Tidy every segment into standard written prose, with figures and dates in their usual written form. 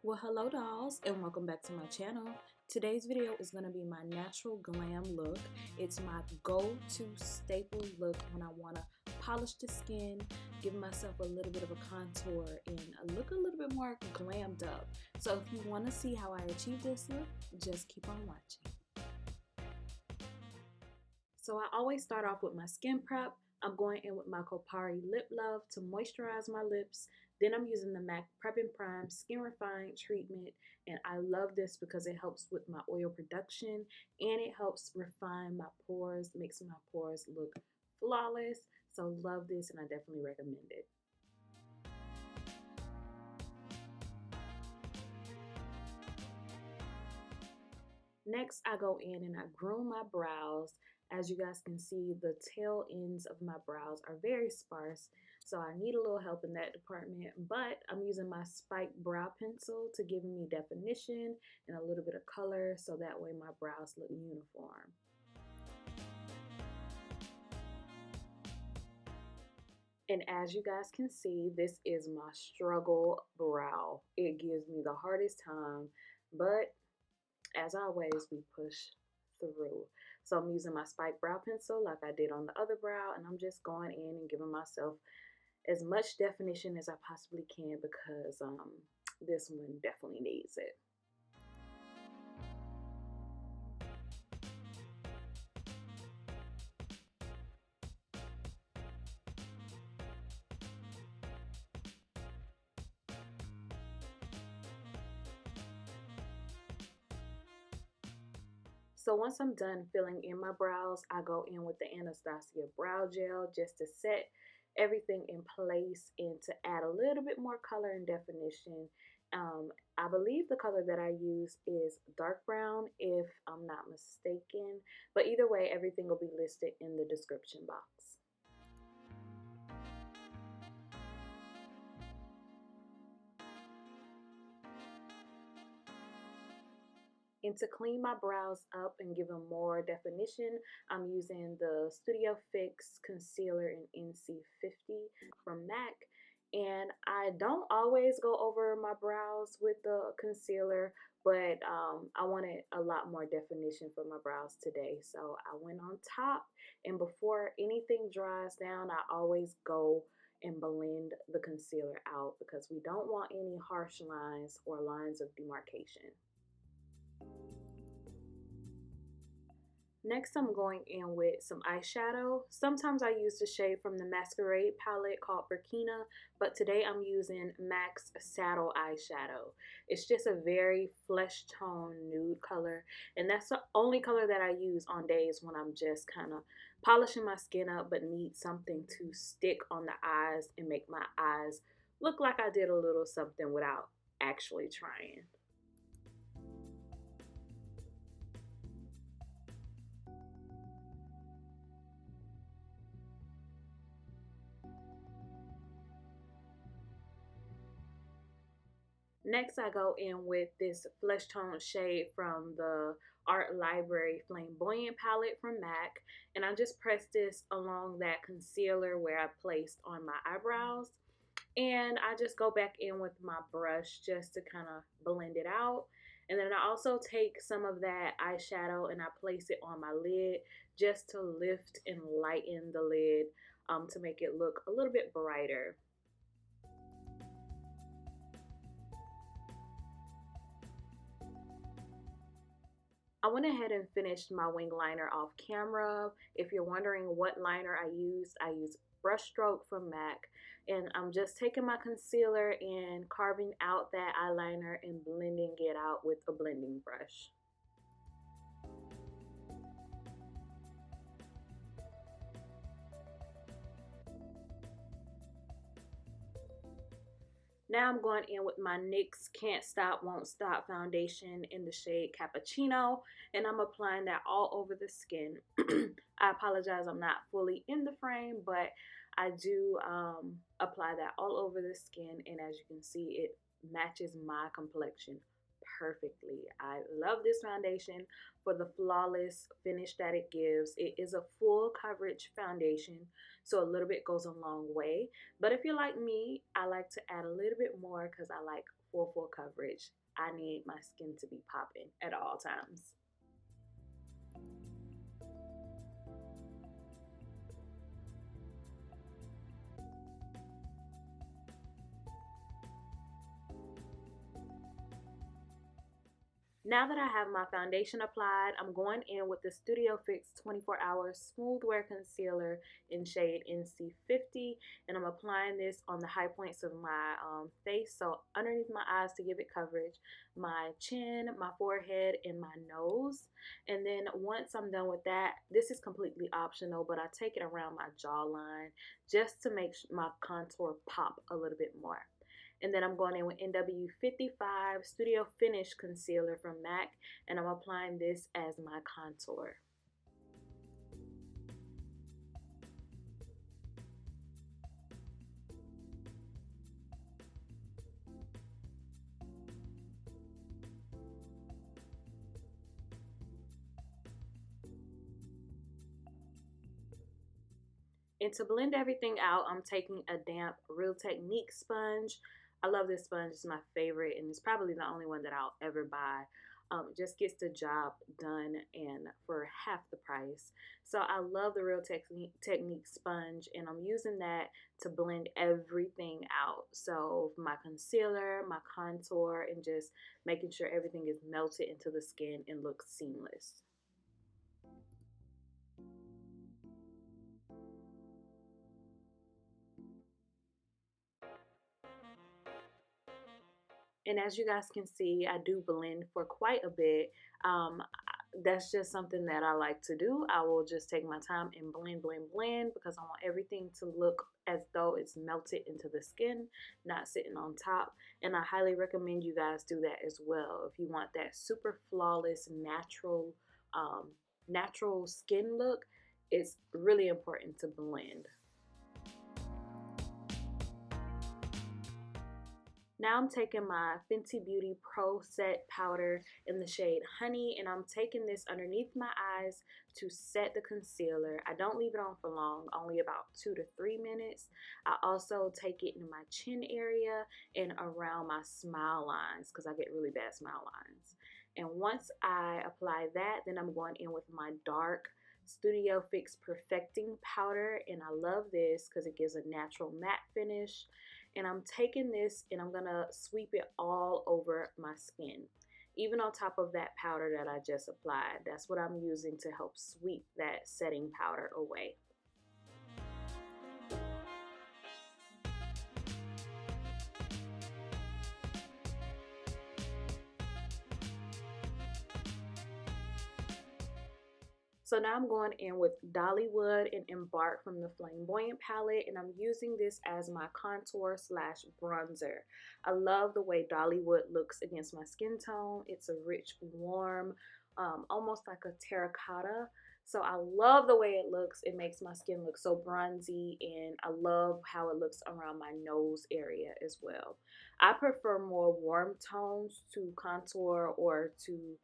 Well, hello dolls, and welcome back to my channel. Today's video is going to be my natural glam look. It's my go-to staple look when I want to polish the skin, give myself a little bit of a contour, and look a little bit more glammed up. So if you want to see how I achieve this look, just keep on watching. So I always start off with my skin prep. I'm going in with my Kopari Lip Love to moisturize my lips. Then I'm using the MAC Prep and Prime Skin Refine Treatment, and I love this because it helps with my oil production and it helps refine my pores, makes my pores look flawless. So love this, and I definitely recommend it. Next, I go in and I groom my brows. As you guys can see, the tail ends of my brows are very sparse, so I need a little help in that department, but I'm using my spiked brow pencil to give me definition and a little bit of color so that way my brows look uniform. And as you guys can see, this is my struggle brow. It gives me the hardest time, but as always, we push through. So I'm using my spiked brow pencil like I did on the other brow, and I'm just going in and giving myself as much definition as I possibly can because this one definitely needs it. So once I'm done filling in my brows, I go in with the Anastasia Brow Gel just to set everything in place and to add a little bit more color and definition. I believe the color that I use is dark brown if I'm not mistaken, but either way, everything will be listed in the description box. And to clean my brows up and give them more definition, I'm using the Studio Fix Concealer in NC50 from MAC. And I don't always go over my brows with the concealer, but I wanted a lot more definition for my brows today. So I went on top, and before anything dries down, I always go and blend the concealer out because we don't want any harsh lines or lines of demarcation. Next, I'm going in with some eyeshadow. Sometimes I use the shade from the Masquerade palette called Burkina, but today I'm using MAC's Saddle eyeshadow. It's just a very flesh tone nude color, and that's the only color that I use on days when I'm just kind of polishing my skin up but need something to stick on the eyes and make my eyes look like I did a little something without actually trying. Next, I go in with this flesh tone shade from the Art Library Flameboyant palette from MAC, and I just press this along that concealer where I placed on my eyebrows, and I just go back in with my brush just to kind of blend it out. And then I also take some of that eyeshadow and I place it on my lid just to lift and lighten the lid to make it look a little bit brighter. I went ahead and finished my wing liner off camera. If you're wondering what liner I use Brushstroke from MAC. And I'm just taking my concealer and carving out that eyeliner and blending it out with a blending brush. Now I'm going in with my NYX Can't Stop, Won't Stop foundation in the shade Cappachino, and I'm applying that all over the skin. I apologize, I'm not fully in the frame, but I do apply that all over the skin, and as you can see, it matches my complexion perfectly. I love this foundation for the flawless finish that it gives. It is a full coverage foundation, so a little bit goes a long way. But if you're like me, I like to add a little bit more because I like full coverage. I need my skin to be popping at all times. Now that I have my foundation applied, I'm going in with the Studio Fix 24 Hour Smooth Wear Concealer in shade NC50, and I'm applying this on the high points of my face, so underneath my eyes to give it coverage, my chin, my forehead, and my nose. And then once I'm done with that, this is completely optional, but I take it around my jawline just to make my contour pop a little bit more. And then I'm going in with NW55 Studio Finish Concealer from MAC, and I'm applying this as my contour. And to blend everything out, I'm taking a damp Real Technique sponge. I love this sponge, it's my favorite, and it's probably the only one that I'll ever buy. It just gets the job done and for half the price. So I love the Real Technique sponge, and I'm using that to blend everything out. So my concealer, my contour, and just making sure everything is melted into the skin and looks seamless. And as you guys can see, I do blend for quite a bit. That's just something that I like to do. I will just take my time and blend because I want everything to look as though it's melted into the skin, not sitting on top. And I highly recommend you guys do that as well. If you want that super flawless, natural skin look, it's really important to blend. Now I'm taking my Fenty Beauty Pro Set Powder in the shade Honey, and I'm taking this underneath my eyes to set the concealer. I don't leave it on for long, only about 2 to 3 minutes. I also take it in my chin area and around my smile lines because I get really bad smile lines. And once I apply that, then I'm going in with my dark Studio Fix Perfecting Powder, and I love this because it gives a natural matte finish. And I'm taking this and I'm gonna sweep it all over my skin, even on top of that powder that I just applied. That's what I'm using to help sweep that setting powder away. So now I'm going in with Dollywood and Embark from the Flameboyant palette, and I'm using this as my contour slash bronzer. I love the way Dollywood looks against my skin tone. It's a rich, warm, almost like a terracotta. So I love the way it looks. It makes my skin look so bronzy, and I love how it looks around my nose area as well. I prefer more warm tones to contour or to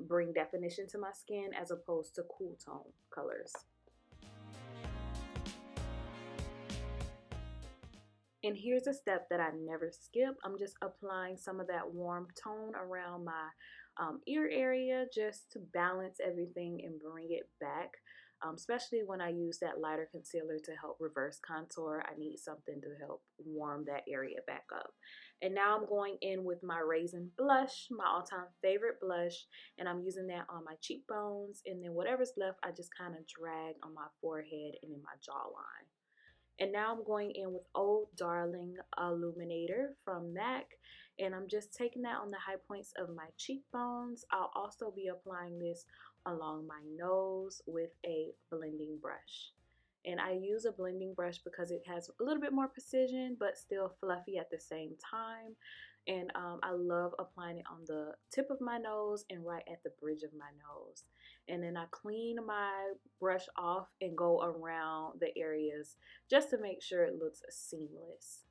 bring definition to my skin as opposed to cool tone colors. And here's a step that I never skip. I'm just applying some of that warm tone around my ear area just to balance everything and bring it back. Especially when I use that lighter concealer to help reverse contour, I need something to help warm that area back up. And now I'm going in with my Raizin blush, my all-time favorite blush, and I'm using that on my cheekbones, and then whatever's left, I just kind of drag on my forehead and in my jawline. And now I'm going in with Oh Darling Illuminator from MAC, and I'm just taking that on the high points of my cheekbones. I'll also be applying this along my nose with a blending brush. And I use a blending brush because it has a little bit more precision but still fluffy at the same time. And I love applying it on the tip of my nose and right at the bridge of my nose. And then I clean my brush off and go around the areas just to make sure it looks seamless.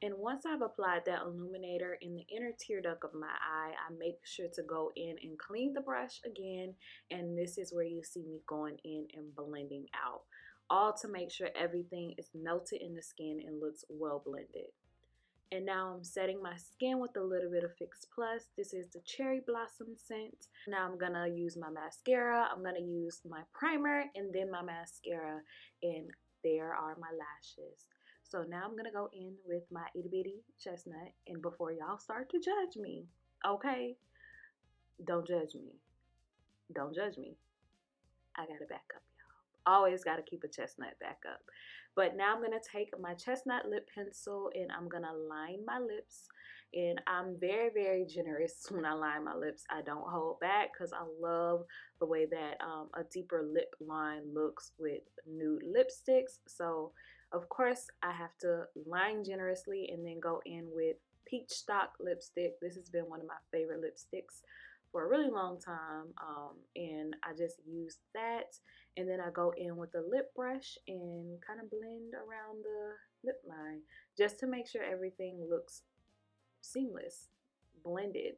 And once I've applied that illuminator in the inner tear duct of my eye, I make sure to go in and clean the brush again. And this is where you see me going in and blending out, all to make sure everything is melted in the skin and looks well blended. And now I'm setting my skin with a little bit of Fix Plus. This is the Cherry Blossom scent. Now I'm gonna use my mascara. I'm gonna use my primer and then my mascara. And there are my lashes. So now I'm gonna go in with my itty bitty chestnut. And before y'all start to judge me, okay, don't judge me. Don't judge me. I gotta back up, y'all. Always gotta keep a chestnut back up. But now I'm gonna take my chestnut lip pencil and I'm gonna line my lips. And I'm very, very generous when I line my lips. I don't hold back because I love the way that a deeper lip line looks with nude lipsticks. So of course I have to line generously and then go in with Peach Stock lipstick. This has been one of my favorite lipsticks for a really long time, and I just use that, and then I go in with a lip brush and kind of blend around the lip line just to make sure everything looks seamless, blended.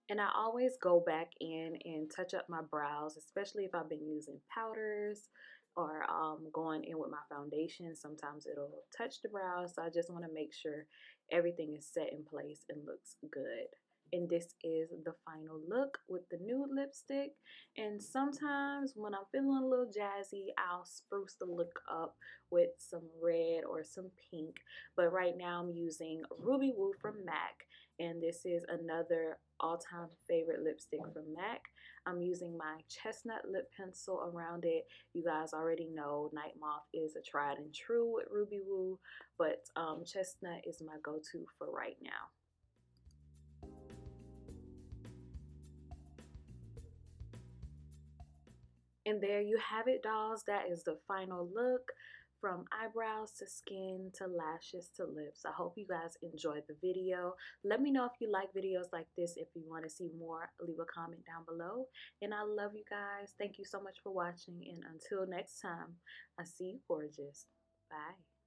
And I always go back in and touch up my brows, especially if I've been using powders or going in with my foundation. Sometimes it'll touch the brows. So I just want to make sure everything is set in place and looks good. And this is the final look with the nude lipstick. And sometimes when I'm feeling a little jazzy, I'll spruce the look up with some red or some pink. But right now I'm using Ruby Woo from MAC. And this is another all-time favorite lipstick from MAC. I'm using my Chestnut Lip Pencil around it. You guys already know Night Moth is a tried and true with Ruby Woo, but Chestnut is my go-to for right now. And there you have it, dolls. That is the final look, from eyebrows to skin to lashes to lips. I hope you guys enjoyed the video. Let me know if you like videos like this. If you want to see more, leave a comment down below. And I love you guys. Thank you so much for watching. And until next time, I see you gorgeous. Bye.